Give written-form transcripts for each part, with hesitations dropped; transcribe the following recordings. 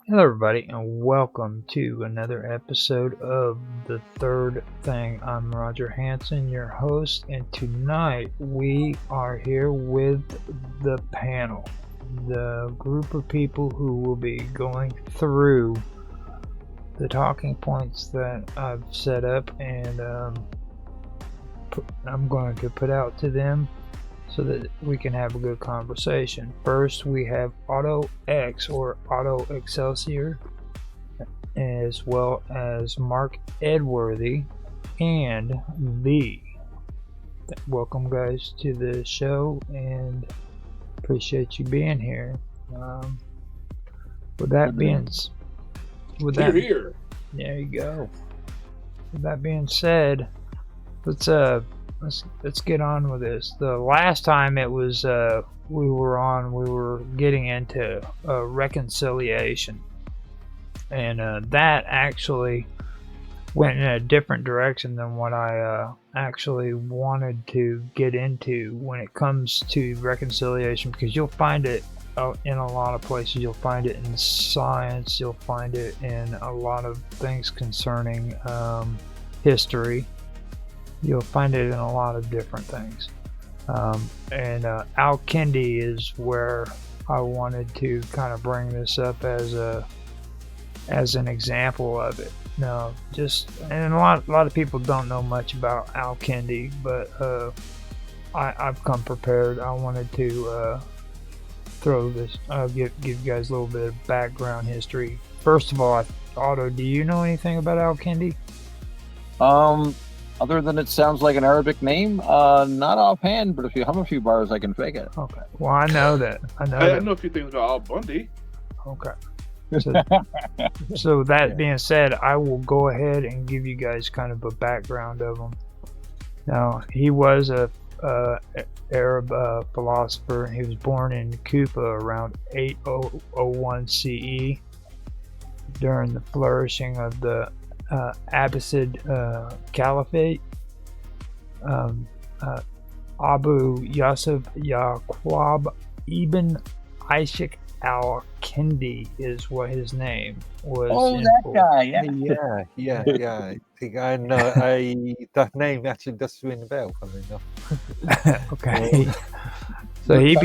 Hello, everybody, and welcome to another episode of The Third Thing. I'm Roger Hanson, your host, and tonight we are here with the panel, the group of people who will be going through the talking points that I've set up, and I'm going to put out to them so that we can have a good conversation. First, we have Auto X or Auto Excelsior, as well as Mark Edworthy and V. Welcome, guys, to the show, and appreciate you being here. With that being, here. There you go. With that being said, let's get on with this. The last time it was we were getting into reconciliation, and that actually went in a different direction than what I actually wanted to get into when it comes to reconciliation, because you'll find it in a lot of places. You'll find it in science, you'll find it in a lot of things concerning history. You'll find it in a lot of different things. And Al-Kindi is where I wanted to kind of bring this up as an example of it. Now, and a lot of people don't know much about Al-Kindi, but I've come prepared. I wanted to give you guys a little bit of background history. First of all, Otto, do you know anything about Al-Kindi? Other than it sounds like an Arabic name, not offhand, but if you hum a few bars, I can fake it. Okay. Well, I know that. I know a few things about Al Bundy. Okay. So that being said, I will go ahead and give you guys kind of a background of him. Now, he was a Arab philosopher. He was born in Kufa around 801 CE during the flourishing of the Abbasid Caliphate. Abu Yusuf Yaqub ibn Ishaq al-Kindi is what his name was. Oh, that guy, yeah. I think I know. That name actually does ring a bell, funny enough. Okay. So he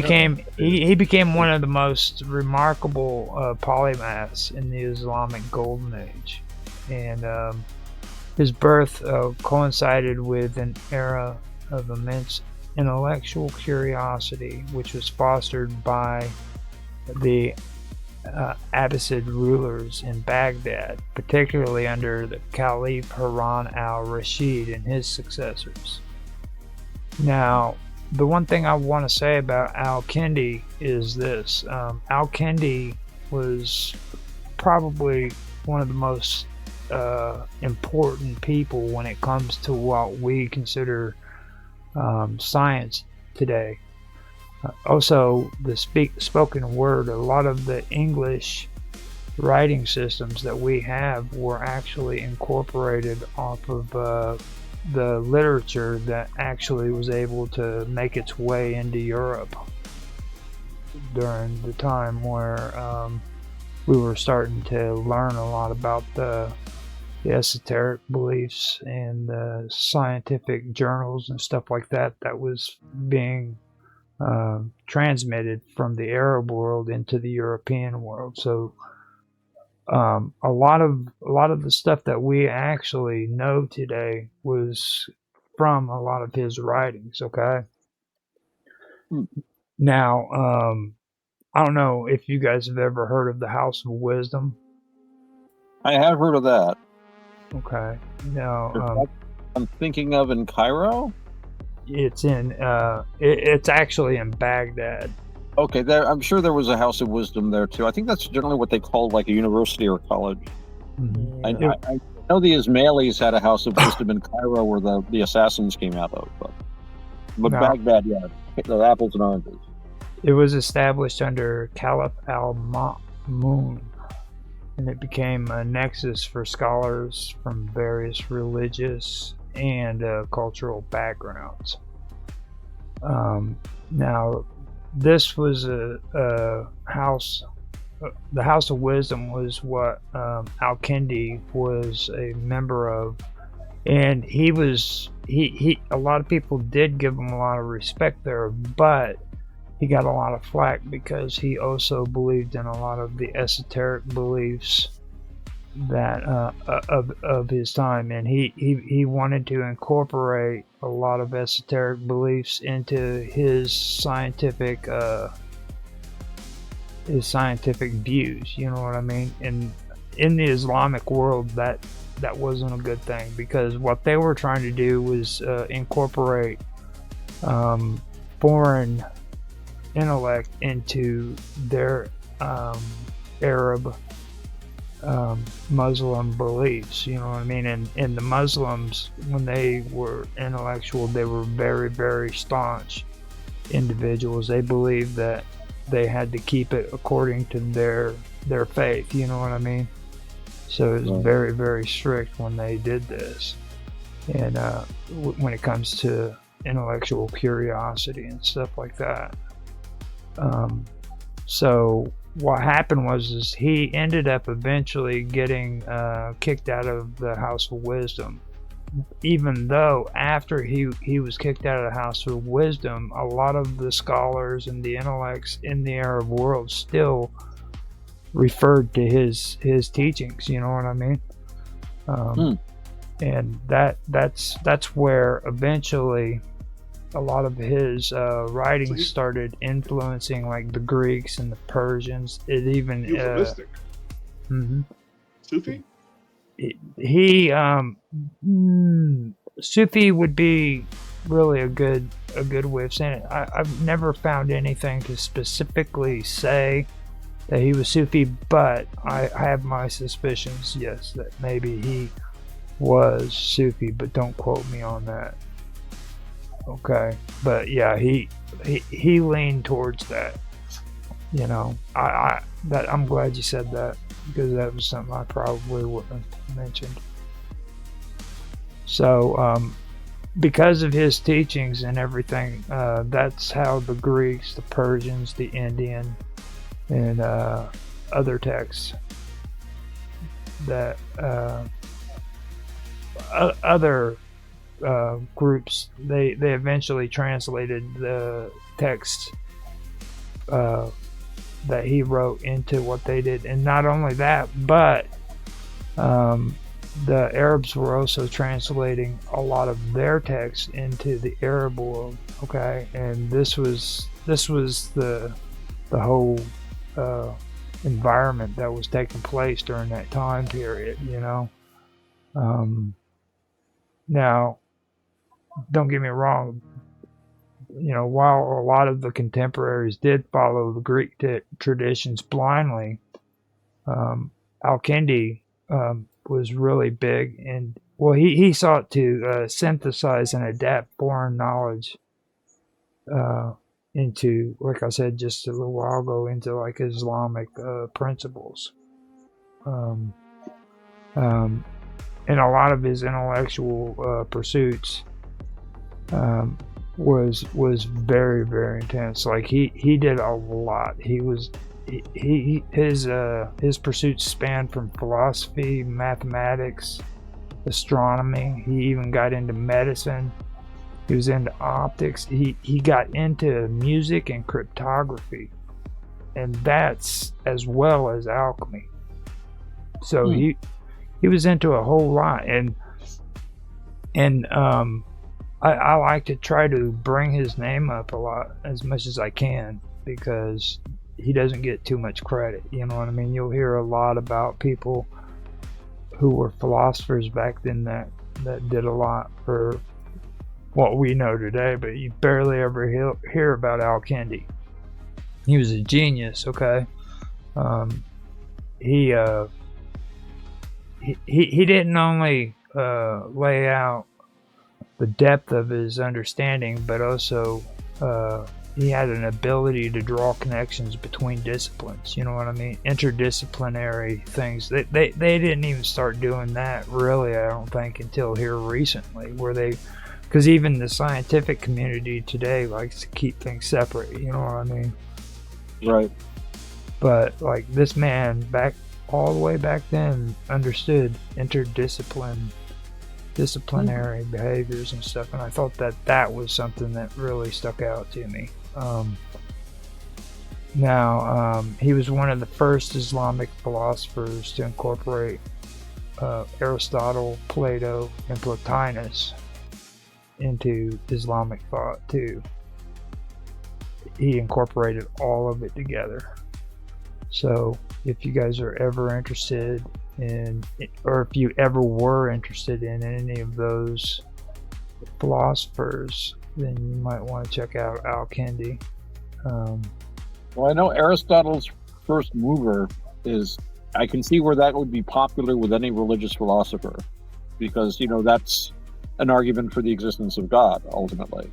became one of the most remarkable polymaths in the Islamic Golden Age, and his birth coincided with an era of immense intellectual curiosity, which was fostered by the Abbasid rulers in Baghdad, particularly under the Caliph Harun al-Rashid and his successors. Now, the one thing I want to say about Al-Kindi is this. Al-Kindi was probably one of the most important people when it comes to what we consider science today. Also, the spoken word, a lot of the English writing systems that we have were actually incorporated off of the literature that actually was able to make its way into Europe during the time where we were starting to learn a lot about the esoteric beliefs and the scientific journals and stuff like that was being transmitted from the Arab world into the European world. So a lot of the stuff that we actually know today was from a lot of his writings. Okay. Now, I don't know if you guys have ever heard of the House of Wisdom. I have heard of that. Okay. Now, I'm thinking of in Cairo. It's in. It's actually in Baghdad. Okay, I'm sure there was a House of Wisdom there too. I think that's generally what they call like a university or college. Mm-hmm. I know the Ismailis had a House of Wisdom in Cairo where the assassins came out of, but no. Baghdad, yeah, the apples and oranges. It was established under Caliph al-Ma'mun, and it became a nexus for scholars from various religious and cultural backgrounds. Now, this was a house the House of Wisdom was what Al-Kindi was a member of, and he a lot of people did give him a lot of respect there, but he got a lot of flack because he also believed in a lot of the esoteric beliefs that of his time, and he wanted to incorporate a lot of esoteric beliefs into his scientific views. You know what I mean? And in the Islamic world, that wasn't a good thing, because what they were trying to do was incorporate foreign intellect into their Arab Muslim beliefs. You know what I mean? And the Muslims, when they were intellectual, they were very, very staunch individuals. They believed that they had to keep it according to their faith. You know what I mean? So it was very, very strict when they did this. And when it comes to intellectual curiosity and stuff like that. So what happened was he ended up eventually getting kicked out of the House of Wisdom, even though after he was kicked out of the House of Wisdom, a lot of the scholars and the intellects in the Arab world still referred to his teachings. You know what I mean? And that's where eventually a lot of his writings started influencing like the Greeks and the Persians. It even he was a mystic. Sufi? Sufi would be really a good way of saying it. I've never found anything to specifically say that he was Sufi, but I have my suspicions, yes, that maybe he was Sufi, but don't quote me on that. Okay, but yeah, he leaned towards that. You know, I'm glad you said that, because that was something I probably wouldn't have mentioned. So, because of his teachings and everything, that's how the Greeks, the Persians, the Indian, and other texts that other groups, they eventually translated the text that he wrote into what they did. And not only that, but the Arabs were also translating a lot of their texts into the Arab world. Okay, and this was the whole environment that was taking place during that time period. You know, now, don't get me wrong, you know, while a lot of the contemporaries did follow the Greek traditions blindly, Al-Kindi was really big, and well, he sought to synthesize and adapt foreign knowledge into, like I said just a little while ago, into like Islamic principles. And a lot of his intellectual pursuits was very, very intense. Like he did a lot. His pursuits spanned from philosophy, mathematics, astronomy. He even got into medicine. He was into optics. He got into music and cryptography, and that's as well as alchemy. So he was into a whole lot, and I like to try to bring his name up a lot, as much as I can, because he doesn't get too much credit. You know what I mean? You'll hear a lot about people who were philosophers back then that did a lot for what we know today, but you barely ever hear about Al-Kindi. He was a genius. Okay, he didn't only lay out the depth of his understanding, but also he had an ability to draw connections between disciplines. You know what I mean? Interdisciplinary things. They didn't even start doing that, really, I don't think, until here recently, because even the scientific community today likes to keep things separate. You know what I mean? Right. But like this man back all the way back then understood disciplinary behaviors and stuff, and I thought that was something that really stuck out to me. He was one of the first Islamic philosophers to incorporate Aristotle, Plato, and Plotinus into Islamic thought too. He incorporated all of it together. So if you guys are ever interested in, or if you ever were interested in any of those philosophers, then you might want to check out Al-Kindi. Well, I know Aristotle's first mover is, I can see where that would be popular with any religious philosopher, because, you know, that's an argument for the existence of God, ultimately.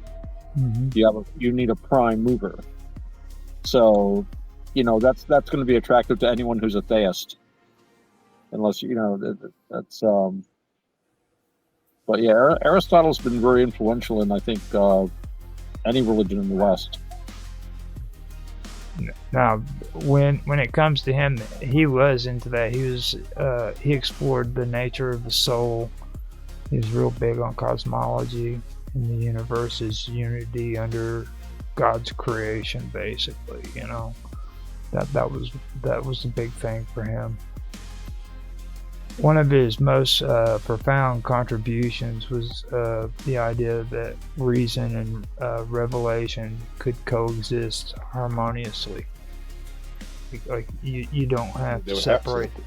Mm-hmm. You need a prime mover. So, you know, that's going to be attractive to anyone who's a theist. Unless, you know, that's... But yeah, Aristotle's been very influential in, I think, any religion in the West. Now, when it comes to him, he was into that. He explored the nature of the soul. He was real big on cosmology and the universe's unity under God's creation, basically. You know, that was a big thing for him. One of his most profound contributions was the idea that reason and revelation could coexist harmoniously. Like you don't have to separate it.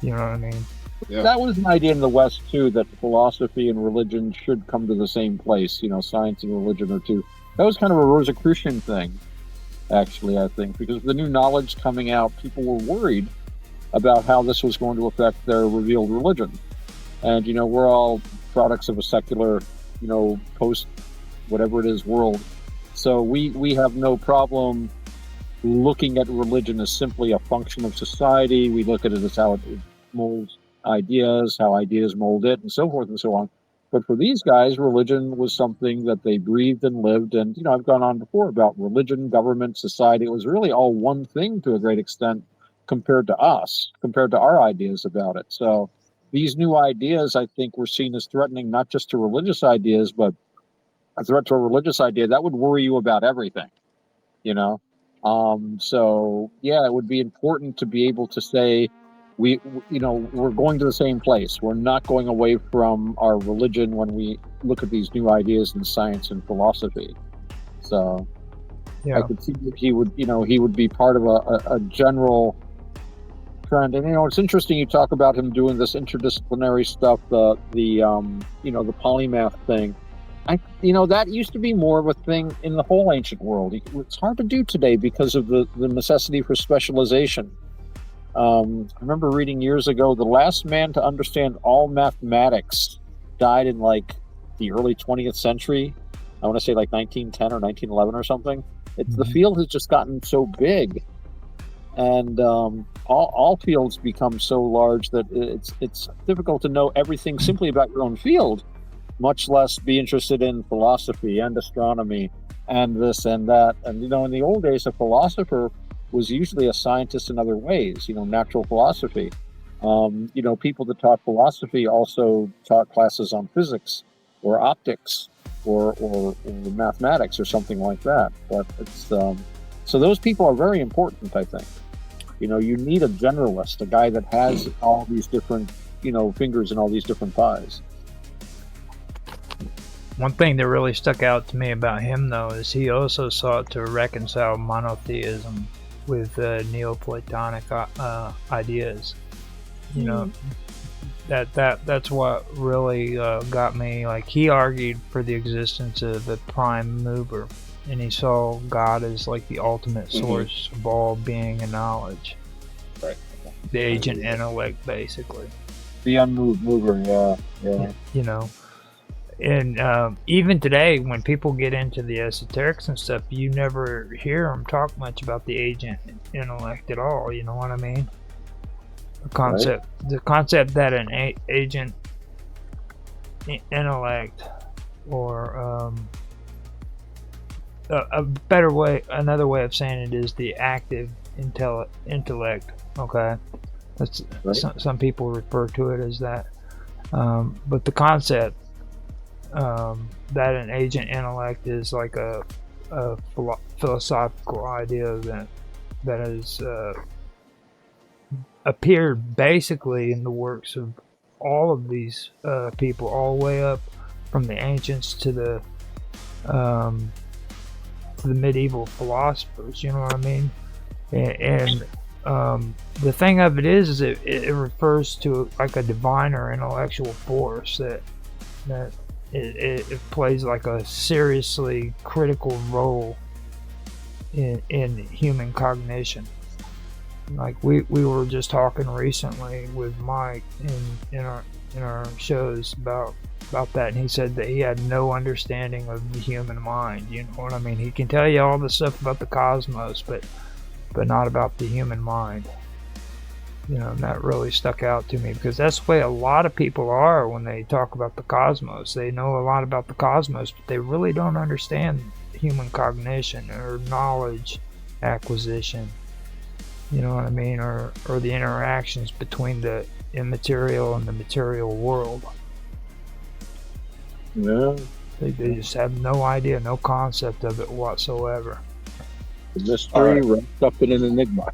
You know what I mean? Yeah. That was an idea in the West too, that philosophy and religion should come to the same place. You know, science and religion are two. That was kind of a Rosicrucian thing, actually. I think because of the new knowledge coming out, people were worried about how this was going to affect their revealed religion. And, you know, we're all products of a secular, you know, post whatever it is world. So we have no problem looking at religion as simply a function of society. We look at it as how it molds ideas, how ideas mold it, and so forth and so on. But for these guys, religion was something that they breathed and lived. And, you know, I've gone on before about religion, government, society. It was really all one thing to a great extent, compared to us, compared to our ideas about it. So these new ideas, I think, were seen as threatening not just to religious ideas, but a threat to a religious idea that would worry you about everything, you know? So yeah, it would be important to be able to say, we're going to the same place. We're not going away from our religion when we look at these new ideas in science and philosophy. So yeah. I could see that he would be part of a general trend. And, you know, it's interesting you talk about him doing this interdisciplinary stuff, the polymath thing. That used to be more of a thing in the whole ancient world. It's hard to do today because of the necessity for specialization. I remember reading years ago, the last man to understand all mathematics died in like the early 20th century. I want to say like 1910 or 1911 or something. The field has just gotten so big, and all fields become so large that it's difficult to know everything simply about your own field, much less be interested in philosophy and astronomy and this and that. And, you know, in the old days, a philosopher was usually a scientist in other ways, you know, natural philosophy. People that taught philosophy also taught classes on physics or optics or mathematics or something like that. But it's so those people are very important, I think. You know, you need a generalist, a guy that has all these different, you know, fingers in all these different pies. One thing that really stuck out to me about him, though, is he also sought to reconcile monotheism with Neoplatonic ideas. You know, that's what really got me. Like, he argued for the existence of the prime mover, and he saw God as like the ultimate source of all being and knowledge. Right. The agent intellect, basically. The unmoved mover, yeah. You know. And even today, when people get into the esoterics and stuff, you never hear them talk much about the agent intellect at all. You know what I mean? The concept that an agent intellect, or another way of saying it is the active intellect. Okay, that's Right. some people refer to it as that. But the concept that an agent intellect is like a philosophical idea that has appeared basically in the works of all of these people, all the way up from the ancients to the medieval philosophers. You know what I mean? And the thing of it is it refers to like a divine or intellectual force that it plays like a seriously critical role in human cognition. Like we were just talking recently with Mike in our shows about that, and he said that he had no understanding of the human mind. You know what I mean? He can tell you all the stuff about the cosmos, but not about the human mind. You know, and that really stuck out to me because that's the way a lot of people are when they talk about the cosmos. They know a lot about the cosmos, but they really don't understand human cognition or knowledge acquisition. You know what I mean? Or the interactions between the immaterial and the material world. Yeah. They just have no idea, no concept of it whatsoever. The mystery wrapped up in an enigma.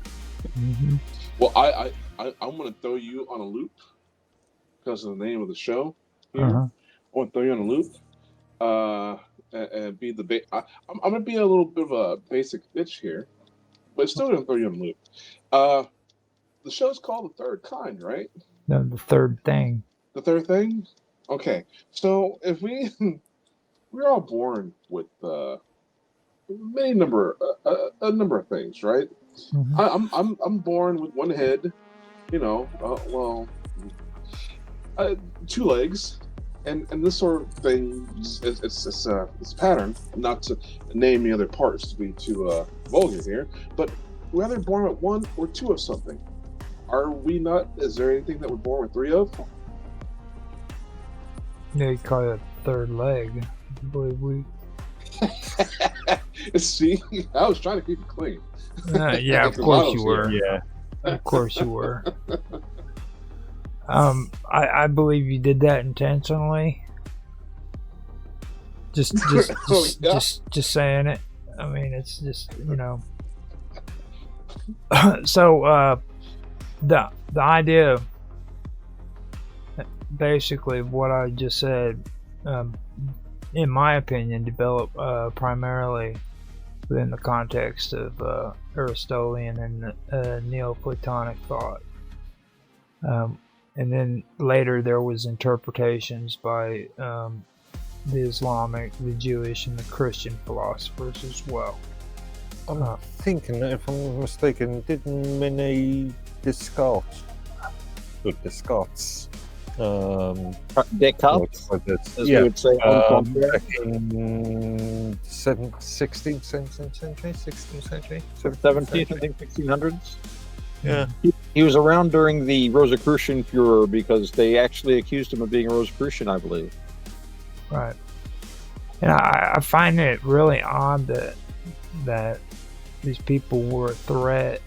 Mm-hmm. Well, I'm going to throw you on a loop because of the name of the show here. Uh-huh. I want to throw you on a loop and be the I'm going to be a little bit of a basic bitch here, but still going to throw you on a loop. The show's called The Third Kind, right? No, the third thing. The third thing? Okay. So if we're all born with a number of things, right? Mm-hmm. I'm born with one head, you know, 2 legs, and this sort of thing. It's a pattern. Not to name the other parts to be too vulgar here, but we're either born with 1 or 2 of something. Are we not? Is there anything that we're born with 3 of? Yeah, you call it a third leg. I believe we. See, I was trying to keep it clean. Yeah, of course you were. Yeah. Of course you were. I believe you did that intentionally. Just saying it. I mean, it's just, you know. So the idea, basically, what I just said, in my opinion, developed primarily within the context of Aristotelian and Neoplatonic thought. And then later there was interpretations by the Islamic, the Jewish, and the Christian philosophers as well. I'm thinking, if I'm not mistaken, didn't many Descartes? Descartes, as we would say, back in 16th century? 17th, I think, 1600s. Yeah. He was around during the Rosicrucian furor because they actually accused him of being a Rosicrucian, I believe. Right. And I find it really odd that these people were a threat,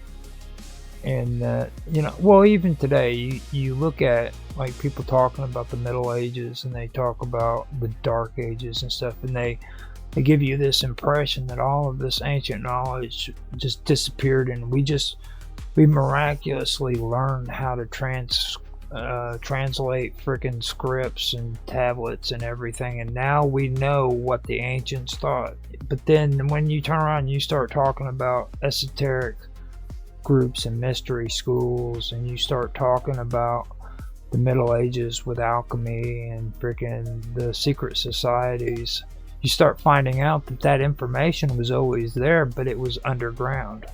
and that, you know, well, even today you look at like people talking about the Middle Ages and they talk about the Dark Ages and stuff, and they give you this impression that all of this ancient knowledge just disappeared, and we miraculously learned how to translate freaking scripts and tablets and everything, and now we know what the ancients thought. But then when you turn around and you start talking about esoteric groups and mystery schools, and you start talking about the Middle Ages with alchemy and freaking the secret societies, you start finding out that information was always there, but it was underground.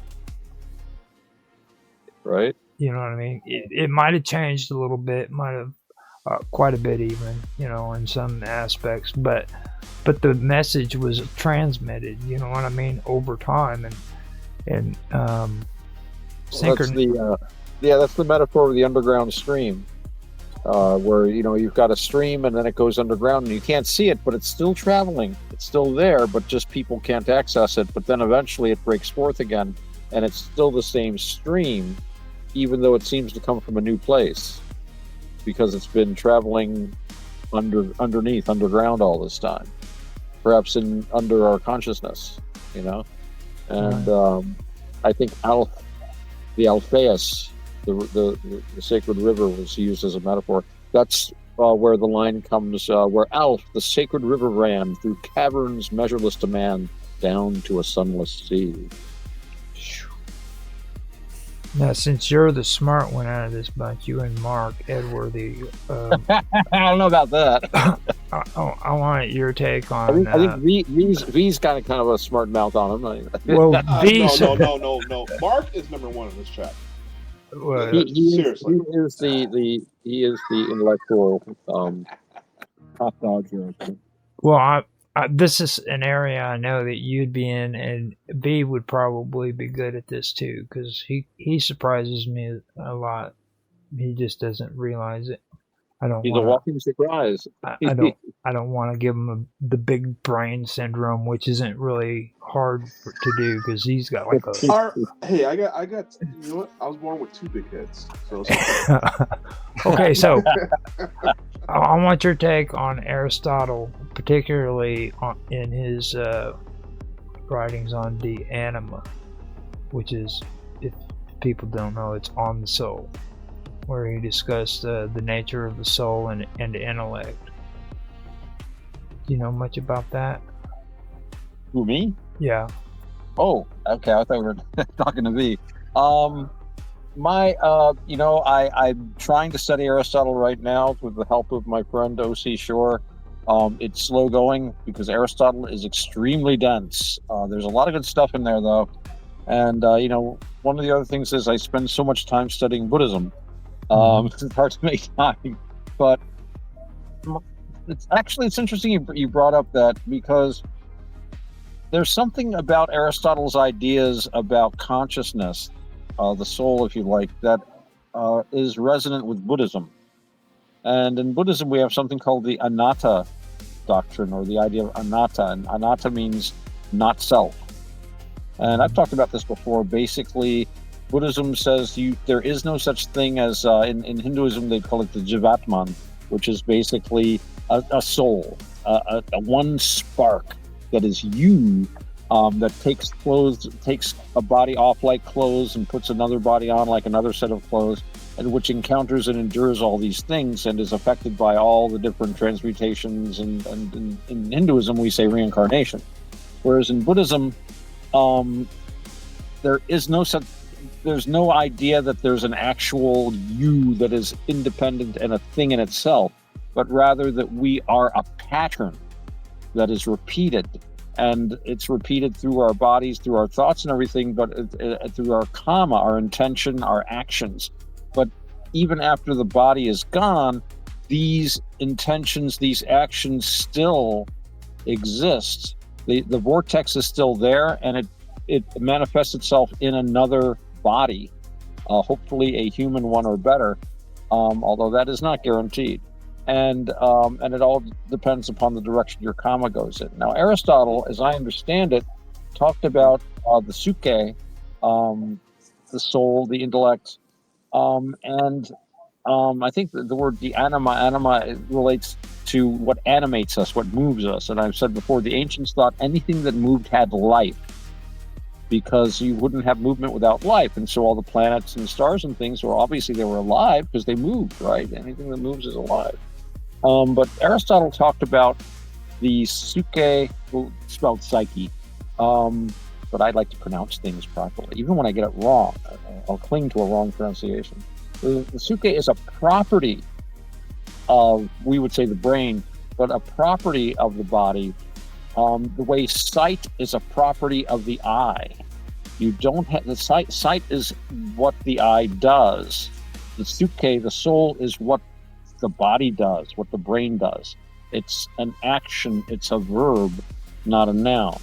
Right. You know what I mean? It might have changed a little bit, might have quite a bit even, you know, in some aspects, but the message was transmitted, you know what I mean, over time, and that's the metaphor of the underground stream, where, you know, you've got a stream and then it goes underground and you can't see it, but it's still traveling, it's still there, but just people can't access it. But then eventually it breaks forth again and it's still the same stream, even though it seems to come from a new place, because it's been traveling underground all this time, perhaps under our consciousness, you know. And I think the Alpheus, the sacred river, was used as a metaphor. That's where the line comes, where Alf, the sacred river, ran through caverns measureless to man, down to a sunless sea. Now, since you're the smart one out of this bunch, you and Mark, Ed were the. I don't know about that. I want your take on. I think V's got kind of a smart mouth on him. Well, V's. No. Mark is number one in this chat. Seriously, he is the intellectual top dog here. Well, this is an area I know that you'd be in, and B would probably be good at this too, because he surprises me a lot. He just doesn't realize it. He's a walking surprise. I don't want to give him the big brain syndrome, which isn't really hard to do because he's got like a. Hey, I got. You know what? I was born with 2 big heads. So it's okay. Okay, so I want your take on Aristotle, particularly in his writings on De Anima, which is, if people don't know, it's on the soul, where he discussed the nature of the soul and intellect. Do you know much about that? Who, me? Yeah. Oh, okay. I thought we were talking to me. I'm trying to study Aristotle right now with the help of my friend O.C. Shore. It's slow going because Aristotle is extremely dense. There's a lot of good stuff in there, though. And, one of the other things is I spend so much time studying Buddhism. It's hard to make time. But it's interesting you brought up that, because there's something about Aristotle's ideas about consciousness, the soul, if you like, that is resonant with Buddhism. And in Buddhism, we have something called the anatta doctrine, or the idea of anatta. And anatta means not self. And I've talked about this before. Basically, Buddhism says there is no such thing as, in Hinduism, they call it the Jivatman, which is basically a soul, a one spark that is you, that takes a body off like clothes and puts another body on like another set of clothes, and which encounters and endures all these things and is affected by all the different transmutations. And in Hinduism, we say reincarnation. Whereas in Buddhism, there's no idea that there's an actual you that is independent and a thing in itself, but rather that we are a pattern that is repeated. And it's repeated through our bodies, through our thoughts and everything, but through our karma, our intention, our actions. But even after the body is gone, these intentions, these actions still exist. The vortex is still there, and it manifests itself in another body, hopefully a human one or better, although that is not guaranteed. And it all depends upon the direction your karma goes in. Now, Aristotle, as I understand it, talked about the psyche, the soul, the intellect, and I think the word the anima relates to what animates us, what moves us. And I've said before, the ancients thought anything that moved had life, because you wouldn't have movement without life. And so all the planets and stars and things were alive because they moved, right? Anything that moves is alive. But Aristotle talked about the psyche, spelled psyche, but I like to pronounce things properly. Even when I get it wrong, I'll cling to a wrong pronunciation. The psyche is a property of, we would say, the brain, but a property of the body. The way sight is a property of the eye. You don't have the sight. Sight is what the eye does. The psyche, the soul, is what the body does, what the brain does. It's an action. It's a verb, not a noun.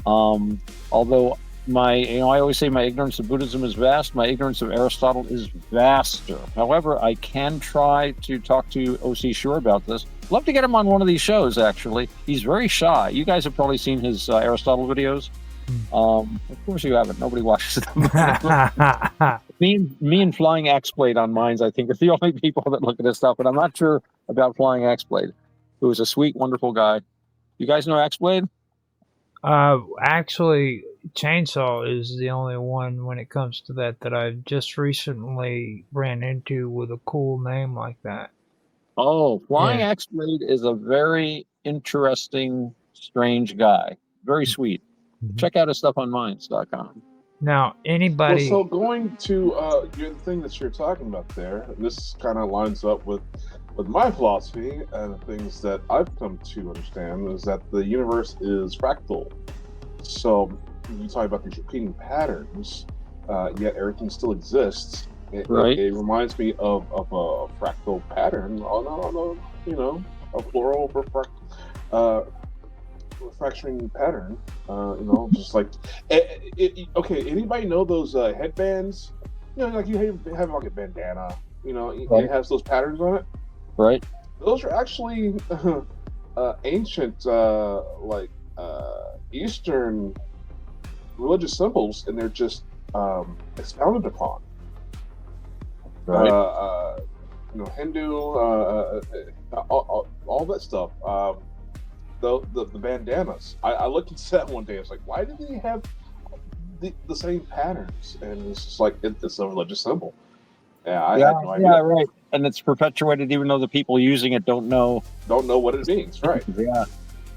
Although I always say my ignorance of Buddhism is vast. My ignorance of Aristotle is vaster. However, I can try to talk to O.C. Shore about this. Love to get him on one of these shows, actually. He's very shy. You guys have probably seen his Aristotle videos. Of course you haven't. Nobody watches them. Me and Flying X-Blade on Minds, I think, are the only people that look at this stuff. And I'm not sure about Flying X-Blade, who is a sweet, wonderful guy. You guys know X-Blade? Actually, Chainsaw is the only one when it comes to that I've just recently ran into with a cool name like that. Oh, Flying Yeah. X-Blade is a very interesting, strange guy. Very sweet. Check out his stuff on Minds.com. Now, Well, anybody, so going to the thing that you're talking about there, and this kind of lines up with my philosophy and the things that I've come to understand is that the universe is fractal. So you talk about these repeating patterns, yet everything still exists. Right. It reminds me of a fractal pattern on a floral refractoring pattern. Just like okay. Anybody know those headbands? Like you have like a bandana. Right. It has those patterns on it. Right. Those are actually ancient, Eastern religious symbols, and they're just expounded upon. Right. Hindu, all that stuff. The bandanas. I looked into that one day. I was like, why do they have the same patterns? And it's just like it's a religious symbol. Yeah, I had no idea. Yeah, right. And it's perpetuated even though the people using it don't know what it means, right? Yeah.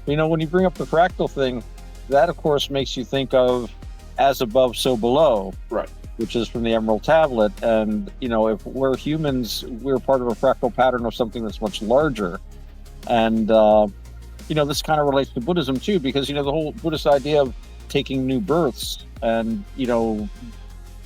When you bring up the fractal thing, that of course makes you think of as above, so below. Right. Which is from the Emerald Tablet. And, if we're humans, we're part of a fractal pattern of something that's much larger. And, this kind of relates to Buddhism too, because, the whole Buddhist idea of taking new births and,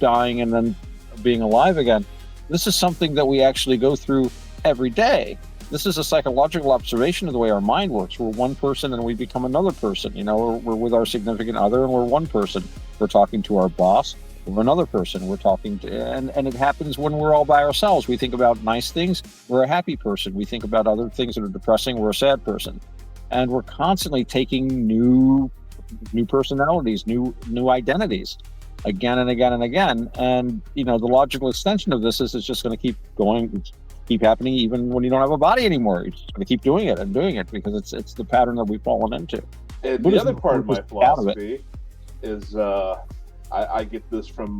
dying and then being alive again. This is something that we actually go through every day. This is a psychological observation of the way our mind works. We're one person and we become another person. We're with our significant other and we're one person. We're talking to our boss. We're another person. We're talking to, and it happens when we're all by ourselves. We think about nice things. We're a happy person. We think about other things that are depressing. We're a sad person. And we're constantly taking new personalities, new identities. Again and again and again. And, the logical extension of this is it's just going to keep going, keep happening even when you don't have a body anymore. You're just going to keep doing it and doing it because it's the pattern that we've fallen into. And the other part of my philosophy is I get this from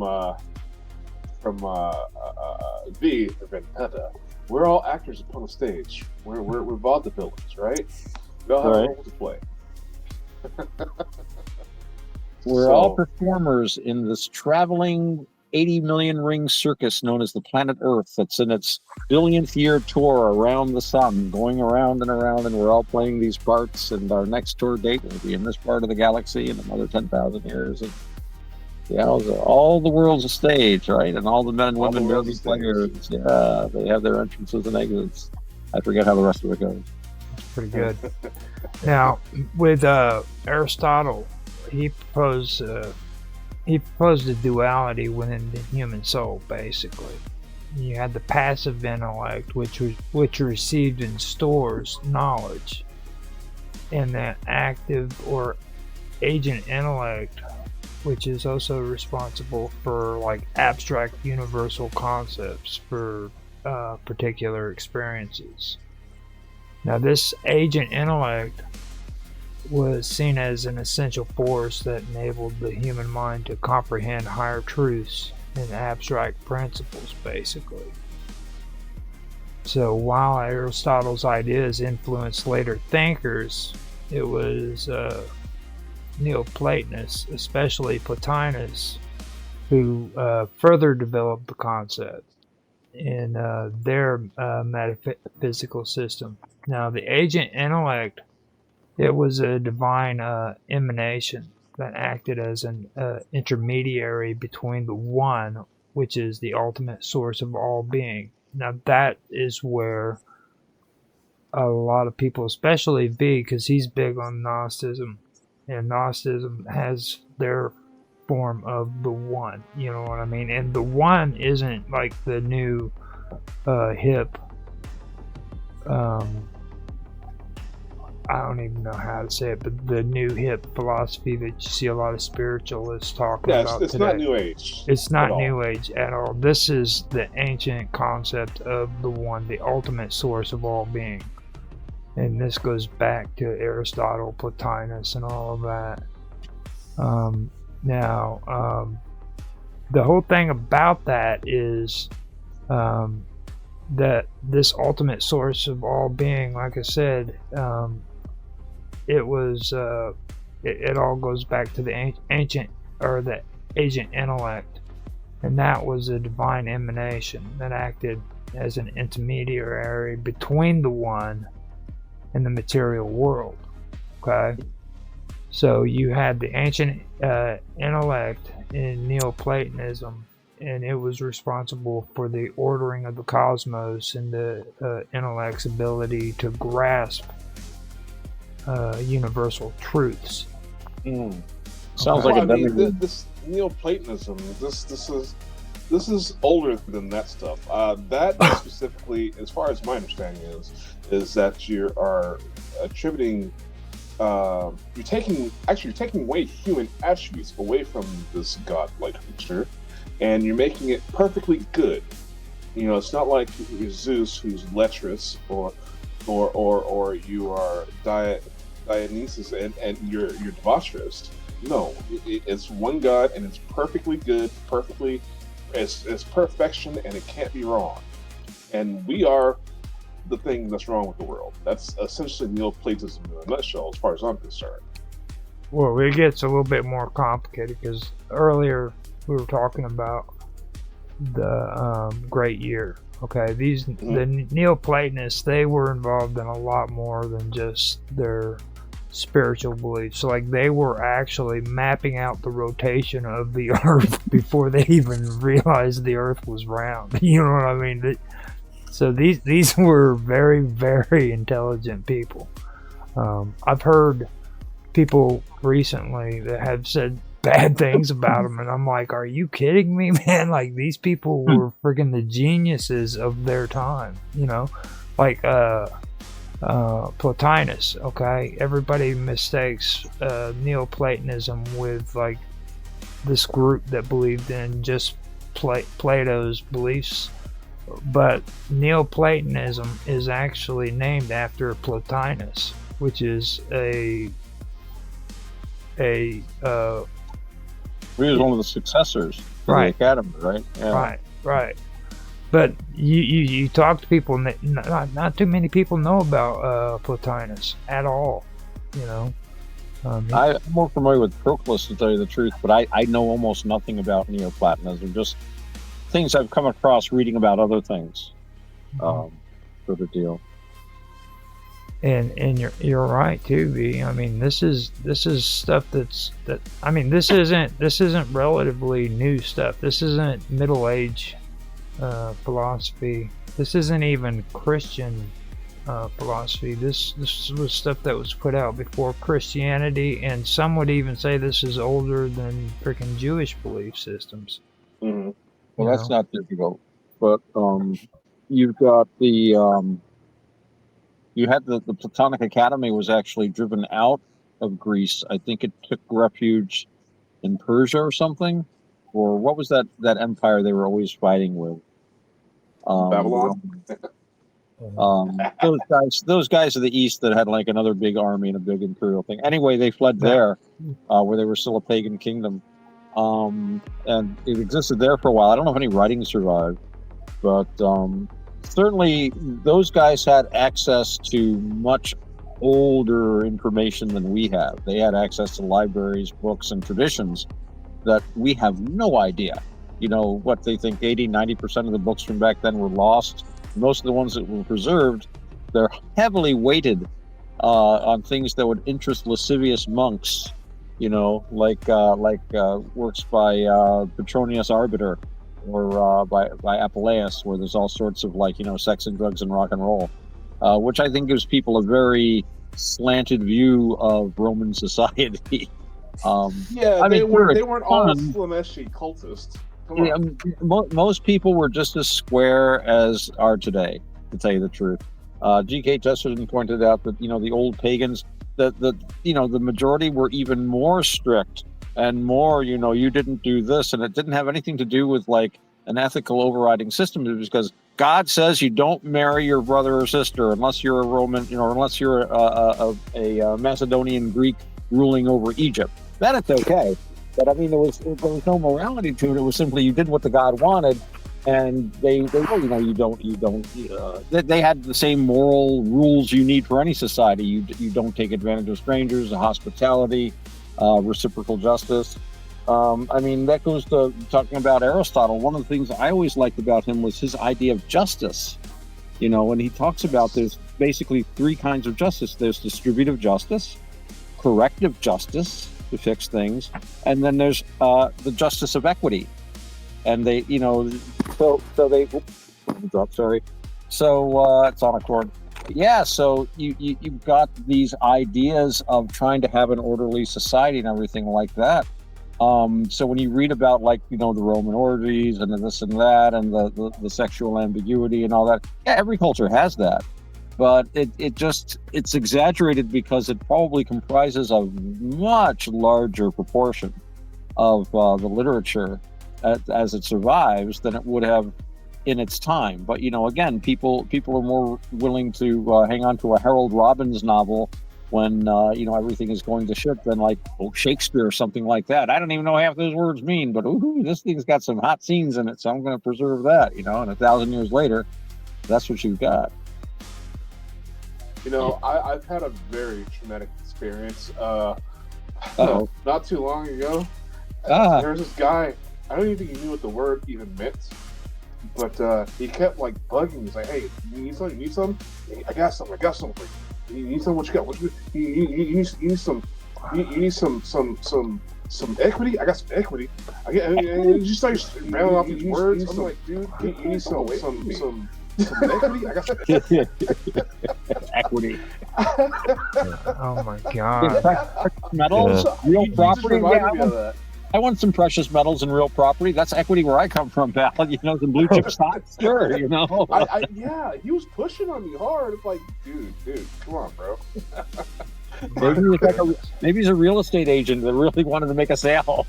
V, or Vendetta. We're all actors upon a stage. We're vaudevillains, right? We all have a role to play. We're all performers in this traveling 80 million ring circus known as the planet Earth that's in its billionth year tour around the sun, going around and around, and we're all playing these parts, and our next tour date will be in this part of the galaxy in another 10,000 years. And, all the world's a stage, right? And all the men and women are these players. Yeah, they have their entrances and exits. I forget how the rest of it goes. That's pretty good. Now, with Aristotle, he proposed a duality within the human soul. Basically, you had the passive intellect, which received and stores knowledge, and the active or agent intellect, which is also responsible for like abstract universal concepts for particular experiences. Now, this agent intellect was seen as an essential force that enabled the human mind to comprehend higher truths and abstract principles, basically. So while Aristotle's ideas influenced later thinkers, it was Neoplatonists, especially Plotinus, who further developed the concept in their metaphysical system. Now, the agent intellect, it was a divine emanation that acted as an intermediary between the One, which is the ultimate source of all being. Now, that is where a lot of people, especially V, because he's big on Gnosticism, and Gnosticism has their form of the One, you know what I mean? And the One isn't like the new I don't even know how to say it, but the new hip philosophy that you see a lot of spiritualists talking Yeah, about it's today. not New Age. It's at not all. New Age at all. This is the ancient concept of the one, the ultimate source of all being. And this goes back to Aristotle, Plotinus, and all of that. The whole thing about that is that this ultimate source of all being, like I said, it all goes back to the ancient, or the agent intellect, and that was a divine emanation that acted as an intermediary between the one and the material world. Okay, so you had the ancient intellect in Neoplatonism, and it was responsible for the ordering of the cosmos and the intellect's ability to grasp universal truths. Sounds Okay. like a Well, I mean, demigod. this Neoplatonism, this is older than that stuff. That specifically, as far as my understanding is that you are attributing, you're taking away human attributes away from this godlike creature, and you're making it perfectly good. You know, it's not like you're Zeus, who's lecherous, or you are Dionysus and you're debaucherous. No, it's one God, and it's perfectly good, it's perfection, and it can't be wrong. And we are the thing that's wrong with the world. That's essentially Neoplatonism in a nutshell, as far as I'm concerned. Well, it gets a little bit more complicated because earlier we were talking about the Great Year. Okay, the Neoplatonists, they were involved in a lot more than just their spiritual beliefs. Like, they were actually mapping out the rotation of the Earth before they even realized the Earth was round. You know what I mean? So these were very, very intelligent people. I've heard people recently that have said bad things about them, and I'm like, are you kidding me, man? Like, these people were freaking the geniuses of their time, you know? Like Plotinus, okay? Everybody mistakes Neoplatonism with like this group that believed in just Plato's beliefs, but Neoplatonism is actually named after Plotinus, which is he was one of the successors for Right. the academy, right? Yeah. Right. But you talk to people, and not too many people know about Plotinus at all. You know, I'm more familiar with Proclus, to tell you the truth, but I know almost nothing about Neoplatonism. Just things I've come across reading about other things. Sort of deal. and you're right too, B. I mean, this is stuff I mean, this isn't relatively new stuff. This isn't Middle Age philosophy. This isn't even Christian philosophy. This was stuff that was put out before Christianity, and some would even say this is older than freaking Jewish belief systems. Mm-hmm. Well, that's not difficult, but you've got the you had the Platonic Academy was actually driven out of Greece. I think it took refuge in Persia or something, or what was that empire they were always fighting with? Babylon. Those guys of the east that had like another big army and a big imperial thing. Anyway, they fled there, where they were still a pagan kingdom, and it existed there for a while. I don't know if any writings survived, but certainly those guys had access to much older information than we have. They had access to libraries, books, and traditions that we have no idea. You know, what they think 80-90% of the books from back then were lost. Most of the ones that were preserved, they're heavily weighted on things that would interest lascivious monks, you know, like works by Petronius Arbiter, or by Apuleius, where there's all sorts of, like, you know, sex and drugs and rock and roll, which I think gives people a very slanted view of Roman society. They weren't all Slaneshi cultists. Most people were just as square as are today, to tell you the truth. G.K. Chesterton pointed out that the old pagans, the majority were even more strict and more, you didn't do this, and it didn't have anything to do with like an ethical overriding system. It was because God says you don't marry your brother or sister unless you're a Roman, unless you're a Macedonian Greek ruling over Egypt. Then it's okay. But I mean, there was no morality to it. It was simply you did what the God wanted, and they they had the same moral rules you need for any society. You don't take advantage of strangers, hospitality, reciprocal justice. I mean, that goes to talking about Aristotle. One of the things I always liked about him was his idea of justice. When he talks about there's basically three kinds of justice. There's distributive justice, corrective justice to fix things, and then there's the justice of equity. And they, so they, drop, sorry. So it's on a cord. Yeah, so you've got these ideas of trying to have an orderly society and everything like that. So when you read about the Roman orgies and this and that and the sexual ambiguity and all that, yeah, every culture has that. But it's exaggerated because it probably comprises a much larger proportion of the literature as it survives than it would have in its time. But again, people are more willing to hang on to a Harold Robbins novel when everything is going to shit than Shakespeare or something like that. I don't even know half those words mean, but this thing's got some hot scenes in it, so I'm going to preserve that. And 1,000 years later, that's what you've got. I've had a very traumatic experience. Not too long ago, there was this guy. I don't even think he knew what the word even meant, but he kept bugging me. He's like, "Hey, you need something? You need something? I got something for you. You need something? What you got? What you need some? You need some equity? I got some equity. And you just start rattling off these words. I'm like, dude, you need some equity? I got some equity. Oh my god! Metals, real property. Reminded me of that. I want some precious metals and real property. That's equity where I come from, pal. Some blue chip stocks. Sure, yeah, he was pushing on me hard. It's like, dude, come on, bro. Maybe he's a real estate agent that really wanted to make a sale.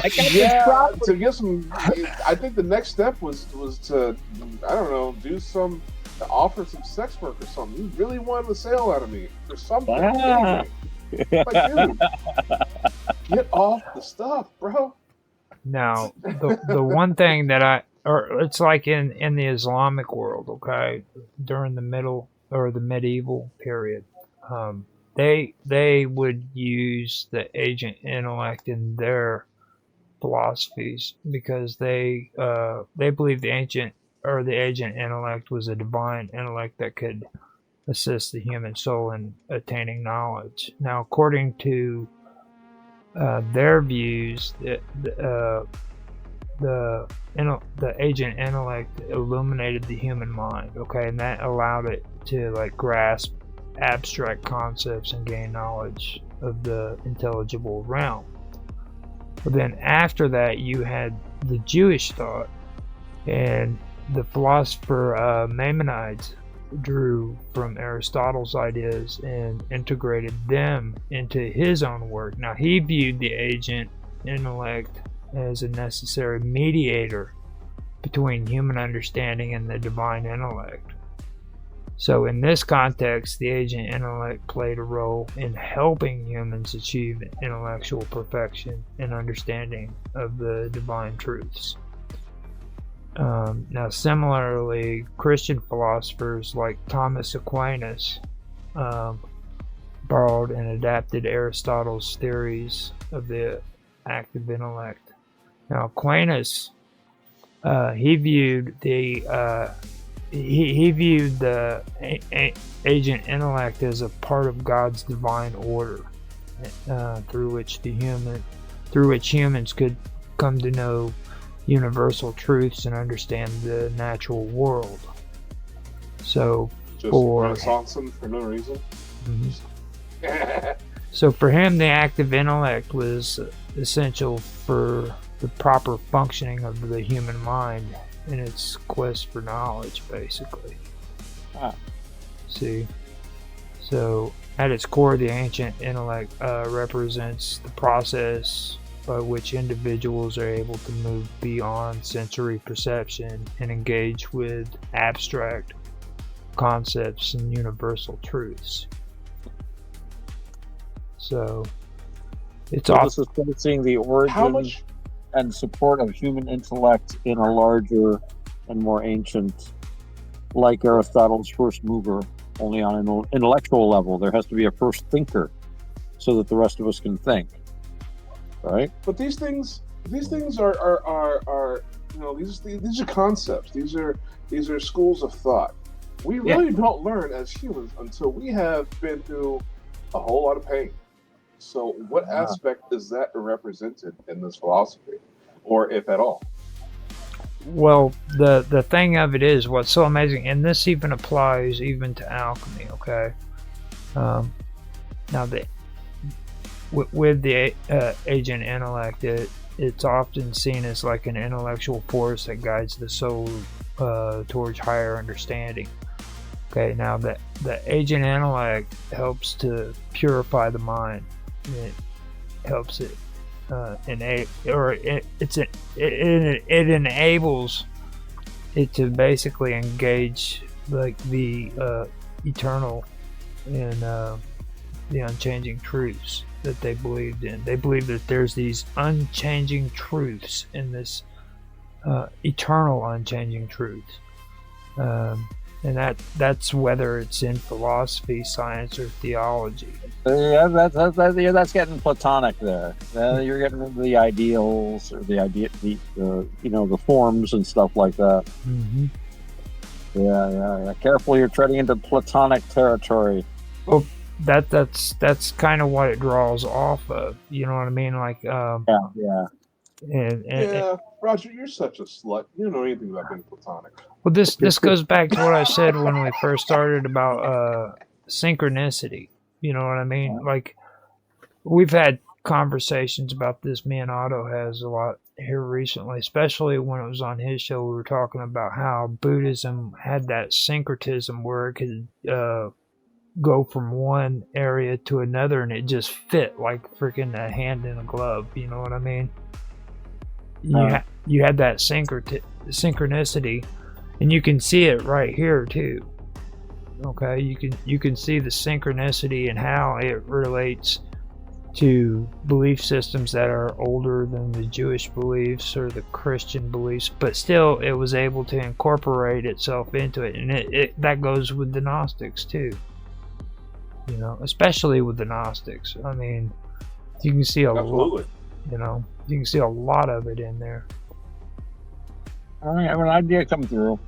To get some. I think the next step was to, I don't know, to offer some sex work or something. He really wanted a sale out of me or something. Dude, get off the stuff, bro. Now, the one thing that it's like in the Islamic world, okay, during the medieval period, they would use the agent intellect in their philosophies because they believed the agent intellect was a divine intellect that could assist the human soul in attaining knowledge. Now, according to their views, the agent intellect illuminated the human mind, okay, and that allowed it to grasp abstract concepts and gain knowledge of the intelligible realm. But then after that, you had the Jewish thought, and the philosopher Maimonides drew from Aristotle's ideas and integrated them into his own work. Now, he viewed the agent intellect as a necessary mediator between human understanding and the divine intellect. So in this context, the agent intellect played a role in helping humans achieve intellectual perfection and understanding of the divine truths. Now, similarly, Christian philosophers like Thomas Aquinas borrowed and adapted Aristotle's theories of the active intellect. Now, Aquinas, he viewed the agent intellect as a part of God's divine order, through which humans could come to know universal truths and understand the natural world. So just Renaissance for no reason. So for him, the active intellect was essential for the proper functioning of the human mind in its quest for knowledge, basically. Ah. See? So, at its core, the ancient intellect represents the process by which individuals are able to move beyond sensory perception and engage with abstract concepts and universal truths. So, it's So all this is placing the How origin much? and support of human intellect in a larger and more ancient, like Aristotle's first mover, only on an intellectual level. There has to be a first thinker so that the rest of us can think. Right? But these things are these are concepts. These are schools of thought. We really don't learn as humans until we have been through a whole lot of pain. So, what aspect is that represented in this philosophy, or if at all? well, the thing of it is what's so amazing, and this even applies even to alchemy. Okay, now with the agent intellect, it's often seen as like an intellectual force that guides the soul towards higher understanding. Okay, now the agent intellect helps to purify the mind. It helps it it enables it to basically engage like the eternal and the unchanging truths that they believed in. They believe that there's these unchanging truths in this eternal unchanging truths. And that's whether it's in philosophy, science, or theology. Yeah, that's getting Platonic there. You're getting into the ideals or the forms and stuff like that. Mm-hmm. Yeah. Careful, you're treading into Platonic territory. Well, that's kind of what it draws off of. You know what I mean? Like Yeah. And Roger, you're such a slut. You don't know anything about being Platonic. well, this goes back to what I said when we first started about synchronicity. You know what I mean? Like, we've had conversations about this. Me and Otto has a lot here recently, especially when it was on his show. We were talking about how Buddhism had that syncretism where it could go from one area to another, and it just fit like freaking a hand in a glove. You know what I mean? You had that synchronicity, and you can see it right here too. Okay, you can see the synchronicity and how it relates to belief systems that are older than the Jewish beliefs or the Christian beliefs, but still it was able to incorporate itself into it, and it that goes with the Gnostics too. You know, especially with the Gnostics. I mean, you can see a lot. You know, you can see a lot of it in there. All right, I have an idea come through.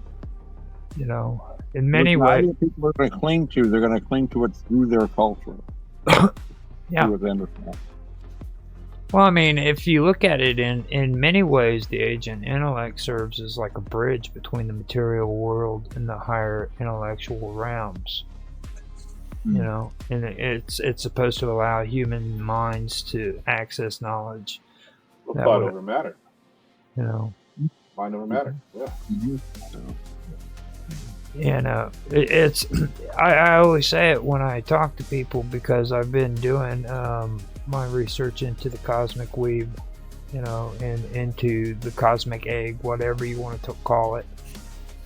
You know, in many ways, people are going to cling to. They're going to cling to it through their culture. Yeah. Well, I mean, if you look at it in many ways, the agent intellect serves as like a bridge between the material world and the higher intellectual realms. You know, and it's supposed to allow human minds to access knowledge. Thought over matter. You know, mind over matter. Yeah. And it's I always say it when I talk to people because I've been doing my research into the cosmic weave, you know, and into the cosmic egg, whatever you want to call it.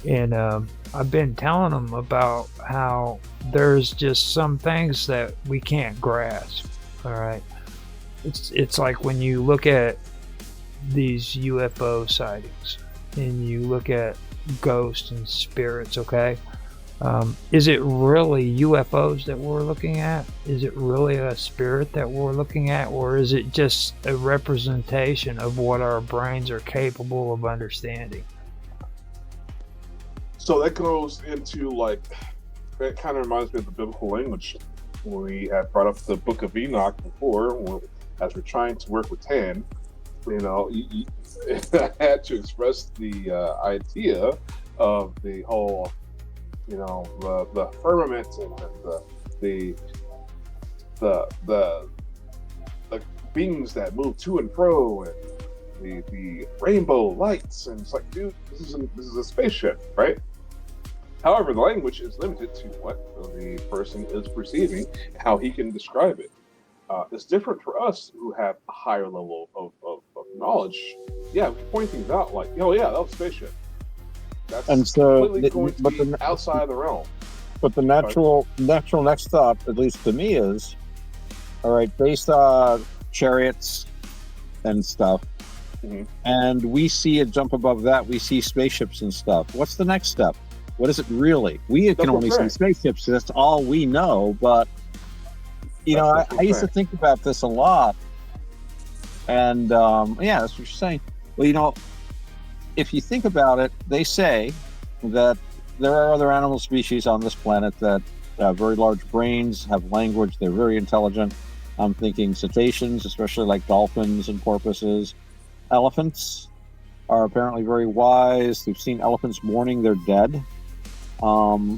And I've been telling them about how there's just some things that we can't grasp. All right, it's like when you look at these UFO sightings and you look at ghosts and spirits. Okay, is it really UFOs that we're looking at? Is it really a spirit that we're looking at, or is it just a representation of what our brains are capable of understanding? So that goes into that kind of reminds me of the biblical language. We had brought up the Book of Enoch before, as we're trying to work with Tan. You know, I had to express the idea of the whole, you know, the firmament and the beings that move to and fro and the rainbow lights, and it's like, dude, this is a spaceship, right? However, the language is limited to what the person is perceiving, how he can describe it. It's different for us who have a higher level of knowledge. Yeah, we can point things out like, oh yeah, that was a spaceship. That's And so, completely going to be outside of the realm. but the natural next thought, at least to me, is all right. They saw chariots and stuff, and we see a jump above that. We see spaceships and stuff. What's the next step? What is it really? We can only see spaceships. That's all we know. But you know, I used to think about this a lot, and yeah, that's what you're saying. Well, you know, if you think about it, they say that there are other animal species on this planet that have very large brains, have language, they're very intelligent. I'm thinking cetaceans, especially like dolphins and porpoises. Elephants are apparently very wise. We've seen elephants mourning their dead.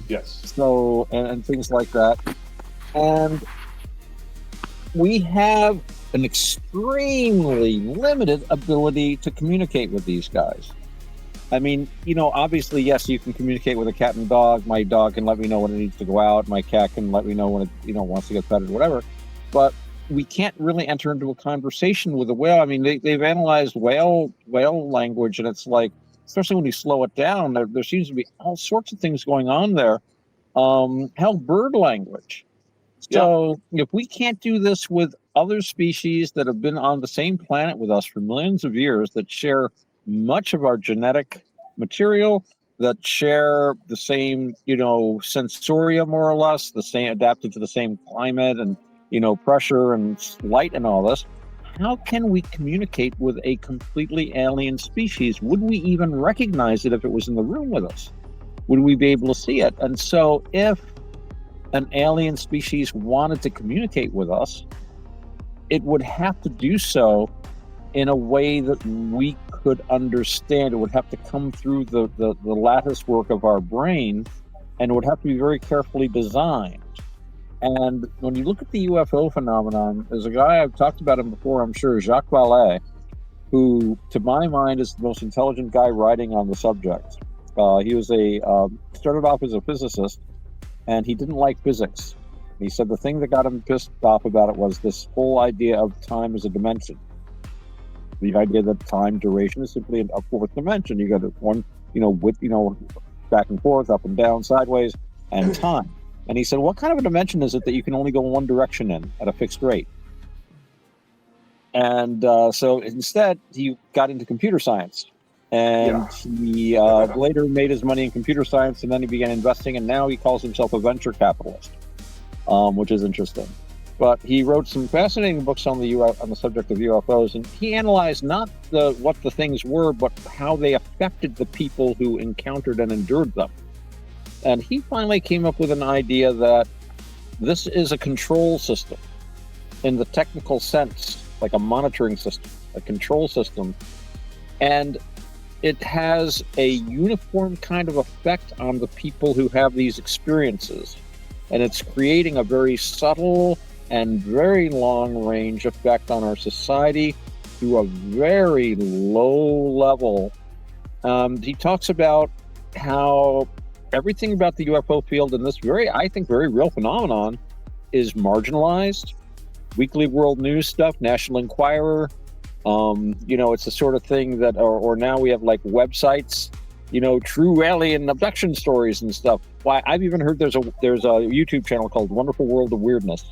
Yes. So, and things like that. And we have an extremely limited ability to communicate with these guys. I mean, you know, obviously, yes, you can communicate with a cat and dog. My dog can let me know when it needs to go out. My cat can let me know when it, you know, wants to get fed or whatever. But we can't really enter into a conversation with a whale. I mean, they've analyzed whale language, and it's like, especially when you slow it down, there seems to be all sorts of things going on there. Hell, bird language. So if we can't do this with other species that have been on the same planet with us for millions of years, that share much of our genetic material, that share the same, you know, sensoria more or less, the same, adapted to the same climate and, you know, pressure and light and all this, how can we communicate with a completely alien species? Would we even recognize it if it was in the room with us? Would we be able to see it? And so if an alien species wanted to communicate with us, it would have to do so in a way that we could understand. It would have to come through the lattice work of our brain, and it would have to be very carefully designed. And when you look at the UFO phenomenon, there's a guy, I've talked about him before, I'm sure, Jacques Vallée, who, to my mind, is the most intelligent guy writing on the subject. He was started off as a physicist, and he didn't like physics. He said the thing that got him pissed off about it was this whole idea of time as a dimension. The idea that time duration is simply a fourth dimension. You got one, you know, width, you know, back and forth, up and down, sideways, and time. And he said, what kind of a dimension is it that you can only go one direction in at a fixed rate? And so instead, he got into computer science. And he later made his money in computer science, and then he began investing, and now he calls himself a venture capitalist, which is interesting. But he wrote some fascinating books on the subject of UFOs, and he analyzed not what the things were, but how they affected the people who encountered and endured them. And he finally came up with an idea that this is a control system in the technical sense, like a monitoring system, a control system, and it has a uniform kind of effect on the people who have these experiences. And it's creating a very subtle and very long range effect on our society to a very low level. He talks about how everything about the UFO field in this I think very real phenomenon is marginalized. Weekly World News stuff, National Enquirer, you know, it's the sort of thing that, or now we have like websites, you know, true alien abduction stories and stuff. Why, I've even heard there's a YouTube channel called Wonderful World of Weirdness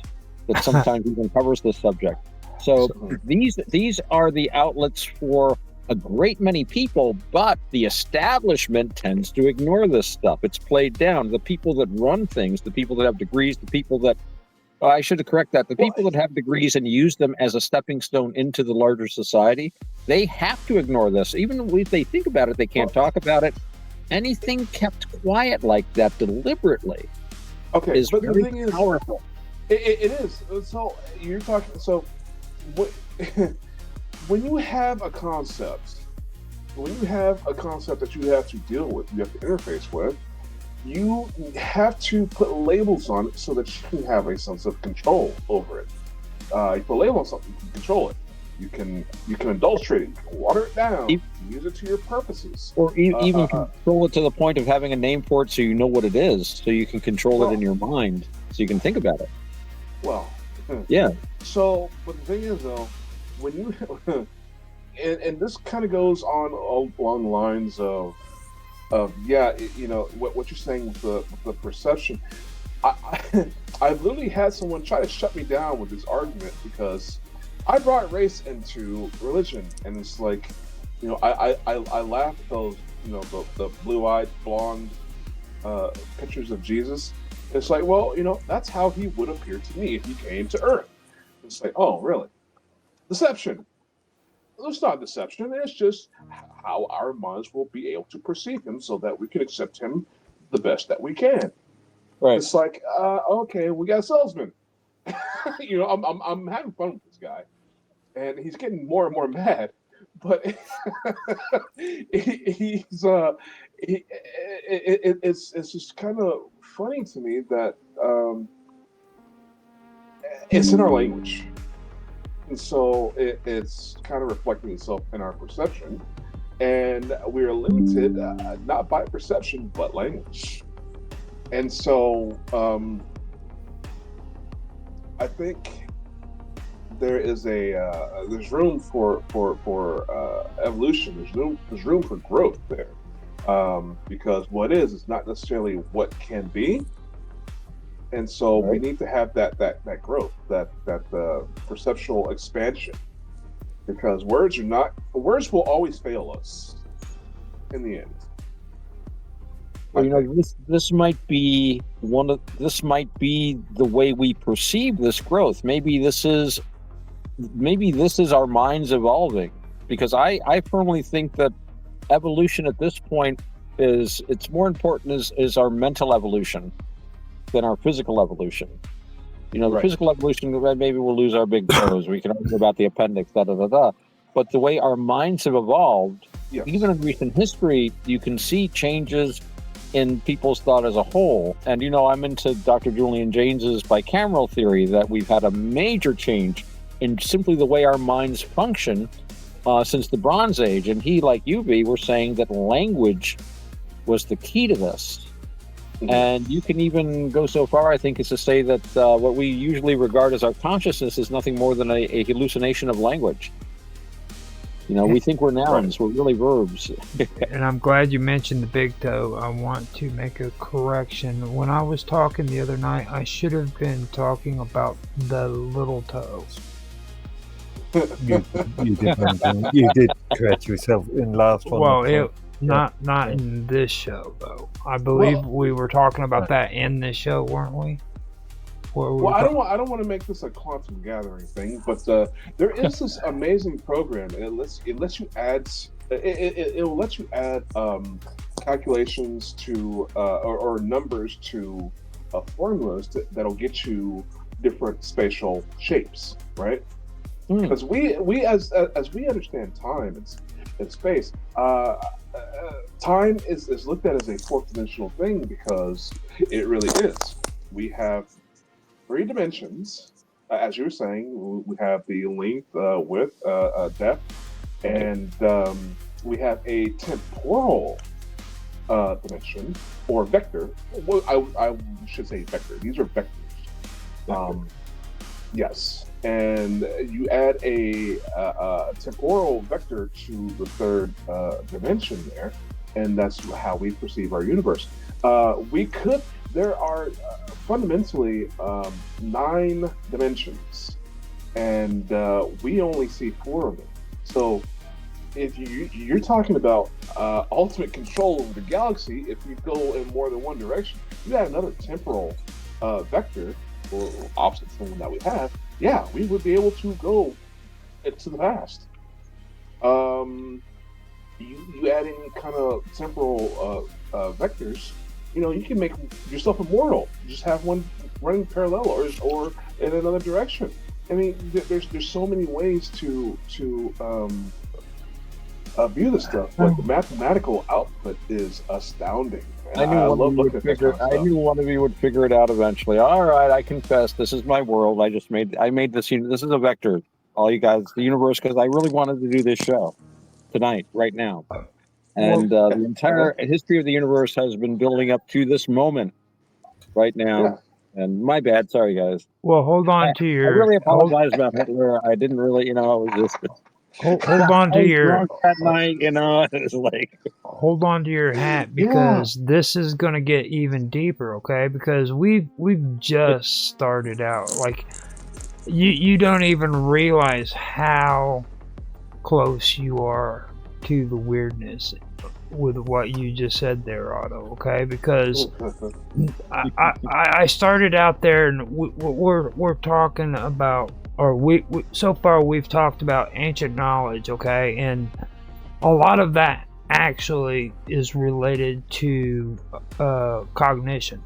that sometimes even covers this subject. So these are the outlets for a great many people, but the establishment tends to ignore this stuff. It's played down. The people that run things, the people that have degrees, the people that, I should correct that, the people that have degrees and use them as a stepping stone into the larger society, they have to ignore this. Even if they think about it, they can't talk about it. Anything kept quiet like that deliberately is but very the thing is, powerful. It is. So you're talking. So when you have a concept, that you have to deal with, you have to interface with, you have to put labels on it so that you can have a sense of control over it. You put a label on something, you can control it. You can adulterate it, you can water it down, E- use it to your purposes. Or even control it to the point of having a name for it so you know what it is, so you can control it in your mind, so you can think about it. Well, yeah. So, but the thing is, though, when you and this kind of goes on along the lines of what you're saying with the perception. I literally had someone try to shut me down with this argument because I brought race into religion, and it's like, I laugh at those, the blue-eyed blonde pictures of Jesus. It's like, well, that's how he would appear to me if he came to Earth. It's like, oh, really? Deception. It's not deception. It's just how our minds will be able to perceive him so that we can accept him the best that we can. Right. It's like, okay, we got a salesman. I'm having fun with this guy, and he's getting more and more mad. But it's just kind of funny to me that it's in our language. And so it's kind of reflecting itself in our perception. And we're limited not by perception, but language. And so I think there is there's room for evolution. There's room for growth there. Because what is not necessarily what can be. And so we need to have that growth, that perceptual expansion, because words will always fail us in the end. Well, this might be the way we perceive this growth. Maybe this is our minds evolving, because I firmly think that evolution at this point it's more important is our mental evolution than our physical evolution. The physical evolution, maybe we'll lose our big toes. We can argue about the appendix, But the way our minds have evolved, even in recent history, you can see changes in people's thought as a whole. And, I'm into Dr. Julian James's bicameral theory that we've had a major change in simply the way our minds function since the Bronze Age. And he, like you, V, were saying that language was the key to this. And you can even go so far, I think, as to say that what we usually regard as our consciousness is nothing more than a hallucination of language. We think we're nouns, we're really verbs. And I'm glad you mentioned the big toe. I want to make a correction. When I was talking the other night, I should have been talking about the little toe. You did correct yourself in last one. Well, not in this show though. I believe we were talking about that in this show, weren't we? I don't want to make this a quantum gathering thing, but there is this amazing program, and it lets you add it'll let you add calculations to or numbers to formulas that'll get you different spatial shapes, right? Because we as we understand time and space, time is looked at as a fourth dimensional thing because it really is. We have 3 dimensions, as you were saying. We have the length, width, depth, and we have a temporal dimension or vector. Well, I should say vector. These are vectors. Yes, and you add a temporal vector to the 3rd dimension there, and that's how we perceive our universe. There are fundamentally 9 dimensions, and we only see 4 of them. So if you're talking about ultimate control over the galaxy, if you go in more than one direction, you add another temporal vector, or opposite from the one that we have, we would be able to go to the past. You add any kind of temporal vectors, you can make yourself immortal. You just have one running parallel or in another direction. I mean, there's so many ways to view this stuff, but the mathematical output is astounding. I knew one of you would figure it out eventually. All right, I confess, this is my world. I made this. This is a vector. all you guys, the universe, because I really wanted to do this show tonight, right now. And the entire history of the universe has been building up to this moment right now. Yeah. And my bad. Sorry, guys. Well, hold on to I your. really apologize about Hitler. I didn't really, you know, it was just. Hold on I to was your. drunk that night, you know. It was like. Hold on to your hat because this is gonna get even deeper, okay? Because we've just started out. Like, you don't even realize how close you are to the weirdness with what you just said there, Otto. Okay, because I started out there, and we're talking about, or we so far we've talked about ancient knowledge, okay, and a lot of that actually is related to cognition,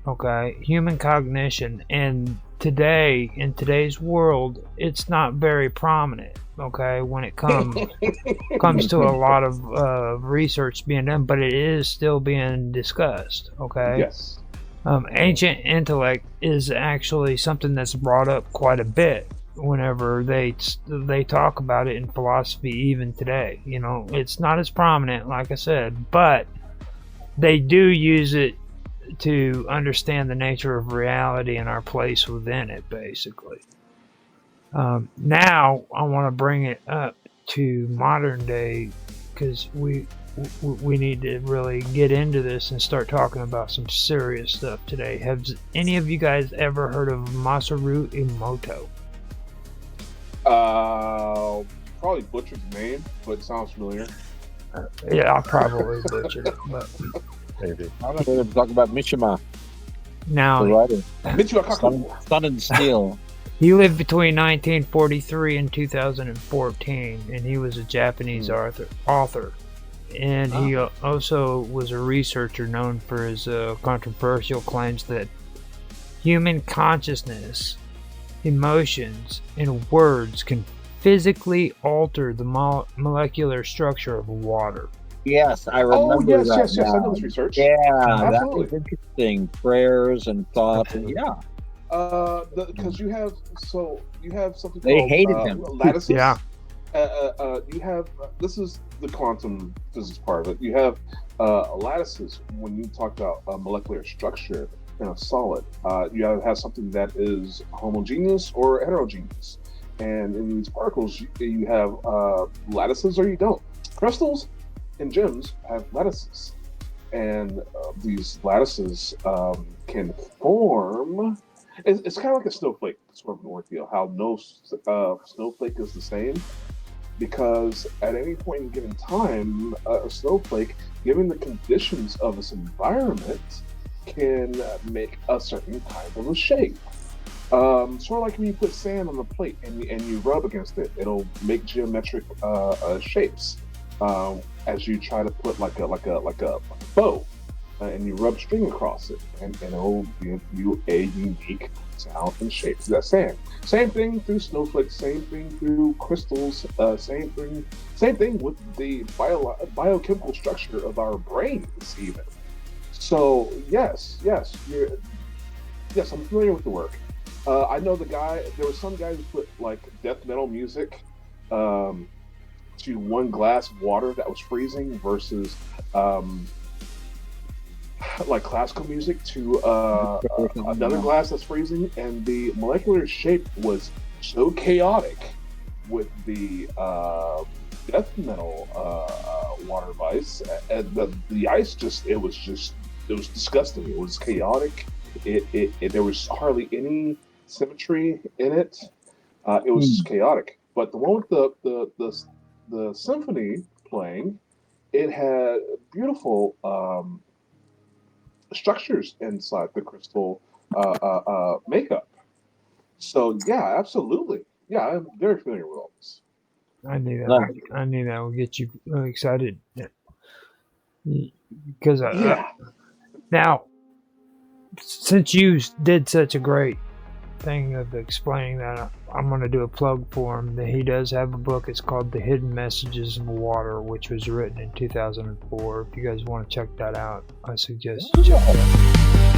okay, human cognition, and today in today's world, it's not very prominent. Okay, when it comes to a lot of research being done, but it is still being discussed. Okay. Yes. Ancient intellect is actually something that's brought up quite a bit whenever they talk about it in philosophy, even today. You know, it's not as prominent, like I said, but they do use it to understand the nature of reality and our place within it, basically. Now I want to bring it up to modern day because we need to really get into this and start talking about some serious stuff today. Have any of you guys ever heard of Masaru Emoto? Probably butchered the name, but it sounds familiar. Yeah, I probably butchered it, but Maybe. I'm going to talk about Mishima, now the writer. Michio Kaku. Sun and Steel. he lived between 1943 and 2014, and he was a Japanese author. And he also was a researcher known for his controversial claims that human consciousness, emotions, and words can physically alter the molecular structure of water. Yes, I remember that. Yes. now. I know this research. Yeah, that Absolutely. was interesting. Prayers and thoughts, and yeah. Because you have something They called hated him. lattices. Yeah. You have this is the quantum physics part of it. You have lattices when you talk about molecular structure in a solid. You either have something that is homogeneous or heterogeneous, and in these particles you have lattices or you don't. Crystals and gems have lattices, and these lattices can form. It's kind of like a snowflake sort of an ordeal. How no snowflake is the same, because at any point in given time, a snowflake, given the conditions of its environment, can make a certain type of a shape. Sort of like when you put sand on a plate and you rub against it, it'll make geometric shapes. As you try to put like a bow, and you rub string across it, and it'll give you a unique sound and shape to that sand. Same thing through snowflakes. Same thing through crystals. Same thing with the biochemical structure of our brains, even. So yes, I'm familiar with the work. I know the guy. There was some guy who put like death metal music to one glass of water that was freezing versus like classical music to another glass that's freezing, and the molecular shape was so chaotic with the death metal water ice, and the ice it was disgusting. It was chaotic. There was hardly any symmetry in it. It was just chaotic. But the one with the symphony playing, it had beautiful structures inside the crystal makeup. So yeah, absolutely. Yeah, I'm very familiar with all this. I knew that. I knew that would get you excited. Because now, since you did such a great thing of explaining that, I'm going to do a plug for him. That he does have a book. It's called The Hidden Messages of Water, which was written in 2004. If you guys want to check that out, I suggest you check it out.